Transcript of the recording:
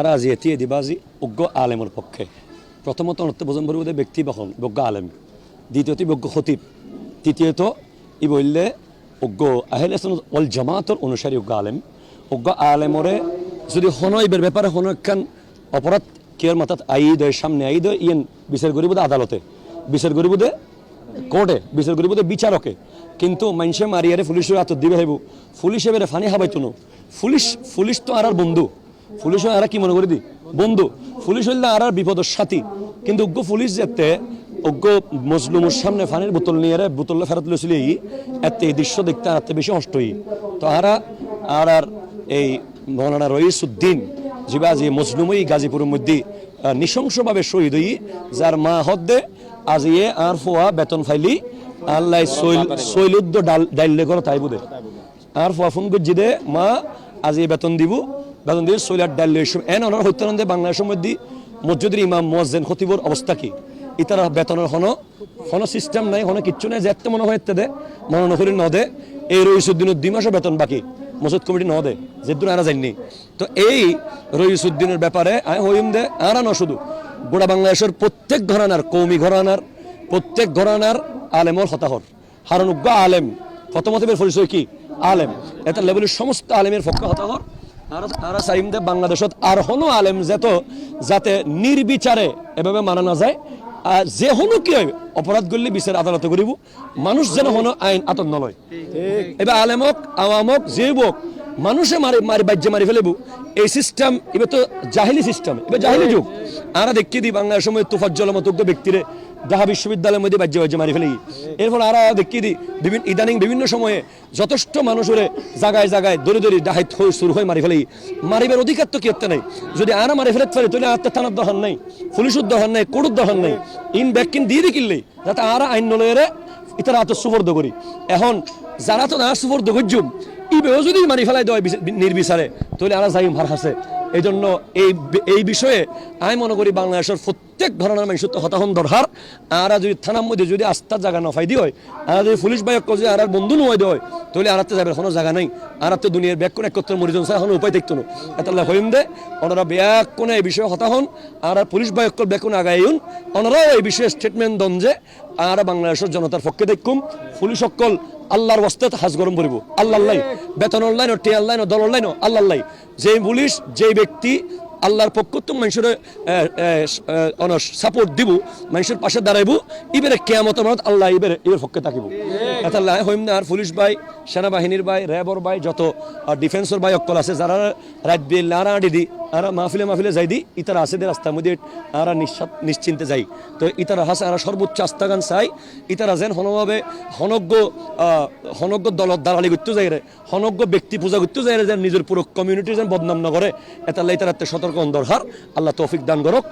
রাজিয়াতি দিবাজি অজ্ঞ আলেমের পক্ষে প্রথমত অর্থ বোঝাম্বরীদের ব্যক্তি বহন বজ্ঞ আলেম, দ্বিতীয়ত বজ্ঞ খতিব, তৃতীয়ত ই বললে অজ্ঞ আহলে সুন্নাত ওয়াল জামাতের অনুসারী অজ্ঞ আলেম। অজ্ঞ আলেমরে যদি হনইবের ব্যাপারে হনখান অপরাধ কেয়ার মাথাত আইদ সামনে আইদ ইয়েন বিচার করিবুদে আদালতে, বিচার করিবুদে কোর্টে, বিচার করিবুদে বিচারকে। কিন্তু মানুষে মারিয়ারে পুলিশের হাত দিবে হইব, পুলিশ এবারে ফানি হাবাইতো না। পুলিশ তো আর বন্ধু, পুলিশ আর কি মনে করি দি বন্ধু, পুলিশ হইলে আর বিপদের সাথী। কিন্তু অজ্ঞ পুলিশ যেতে অজ্ঞ মজলুমের সামনে ফানির বোতল নিয়ে বোতল ফেরত লইছিল, এতে এই দৃশ্য দেখতে আর বেশি নষ্ট হই। তো আর এই মৌলানা রইসউদ্দিন জিবাজি মজলুমই গাজীপুরের মধ্যে নৃশংসভাবে শহীদ হই, যার মা হদ্দে আজিয়ে আর ফোয়া বেতন ফাইলি আল্লাহ শৈলুদ্দ ডাইলে করে তাই বুধে আর ফোয়া ফোন করছি দে মা আজি বেতন দিব, বেতন দিয়ে শৈলার ডাইলে এন অনার হত্যানন্দে বাংলাদেশের মধ্যে মসজিদের ইমাম মুয়াজ্জিন খতিবর অবস্থা কি? ইতারা বেতনের হন সিস্টেম নাই, হন কিচ্ছু নাই, যে মনে হয় দে মনে নকরি ন দে। এই রইসউদ্দিনের 2 মাসের বেতন বাকি মসজিদ কমিটি ন দে, যেদূর আরা যায়নি। তো এই রইসউদ্দিনের ব্যাপারে আমি হইম দে আর ন শুধু গোটা বাংলাদেশের প্রত্যেক ঘরানার কৌমি ঘরানার প্রত্যেক ঘরানার আলেমর হতাহর হারণ উগ্গ আলেম ফতমতের পরিচয় কি আলেম, এটা লেভেলের সমস্ত আলেমের পক্ষে হতাহর। আর চাইম দে বাংলাদেশত আর হনো আলেম যাতে নির্বিচারে এভাবে মানা না যায়, যে হনো কি হয় অপরাধ করলে বিচার আদালতে করিব, মানুষ যেন হনো আইন আতন নলয়। এবার আলেমক আওয়ামক যে বোক মানুষে বাজ্যে মারি ফেলেব, এই সিস্টেম এবার তো জাহিলি সিস্টেম, এবার জাহিলি যুগ। আমরা দেখিয়ে দিই বাংলার সময় তোফাজ্জল মতো ব্যক্তিরে ঢাকা বিশ্ববিদ্যালয়ের মধ্যে বাজ্যে মারি ফেলি। এরপর আরা দেখিয়ে দিই ইদানিং বিভিন্ন সময়ে যথেষ্ট মানুষের জায়গায় জায়গায় দড়ি দড়ি ডাহাইত হয়ে শুরু হয়ে মারি ফেলি। মারিবার অধিকার তো কি হতে নাই, যদি আরা মারি ফেলতে পারি তাহলে আর থানার দরকার নাই, পুলিশের দরকার নাই, কোর্টের দরকার নাই, ইন ব্যাকিন দিয়ে দি কিনলেই যাতে আরা আইন নলয়ের ইতারা হাতে সুপর্দ করি। এখন যারা তো না সুপর্দ করছুম ইবেও যদি মারি ফেলাই দেয় নির্বিচারে তাহলে আরা যাই মার হাসে। এই জন্য এই বিষয়ে আমি মনে করি বাংলাদেশের প্রত্যেক ধরনের মানুষের তো হতাহন দরকার। আর যদি থানার মধ্যে যদি আস্থার জায়গা নফাই দিয়ে হয়, আর যদি পুলিশ বায়ক যদি আর বন্ধু নয় দেয় তাহলে আর যাবে কোনো জায়গা নাই। আর তো দুনিয়ার ব্যাগ কোন একত্র মরিজন ছাড়া এখন উপায় দেখতো না। এতাল্লা হইম দে ওনারা ব্যাগ কোনে এই বিষয়ে হতাহন আর পুলিশ বায়ক ব্যাগ কোন আগাইন, ওনারাও এই বিষয়ে স্টেটমেন্ট দন যে আর বাংলাদেশের জনতার পক্ষে দেখুম পুলিশ সকল আল্লাহর ওয়াস্তে হাজ গরম করিব, আল্লাহ বেতন অনলাইন টেয়ার লাইন দল অনলাইন আল্লাহ। যে পুলিশ যে ব্যক্তি আল্লাহর পক্ষ তো মানুষের সাপোর্ট দিব, মানুষের পাশে দাঁড়াইব, এবারে কেয়ামতের মানত আল্লাহ এবার পক্ষে থাকিব। এটা লাই হইম না। আর পুলিশ ভাই, সেনাবাহিনীর ভাই, র্যাবর ভাই, যত ডিফেন্সর ভাই অকল আছে যারা রাত বিয়ে লারা আঁটি দি আর মাহফিলে যাই দি ইতারা আছে রাস্তার মধ্যে আর নিশ্চিন্তে যাই। তো ইতারা হাসে আর সর্বোচ্চ আস্থাগান চাই। ইতারা যেন হনভাবে হনজ্ঞ দলত দালালি করতে যাই রে, হনজ্ঞ ব্যক্তি পূজা করতে যাই রে, যেন নিজের পুরো কমিউনিটি যেন বদনাম না করে। এটা ইতারাতে সতর্ক দরকার। আল্লাহ তৌফিক দান করুক।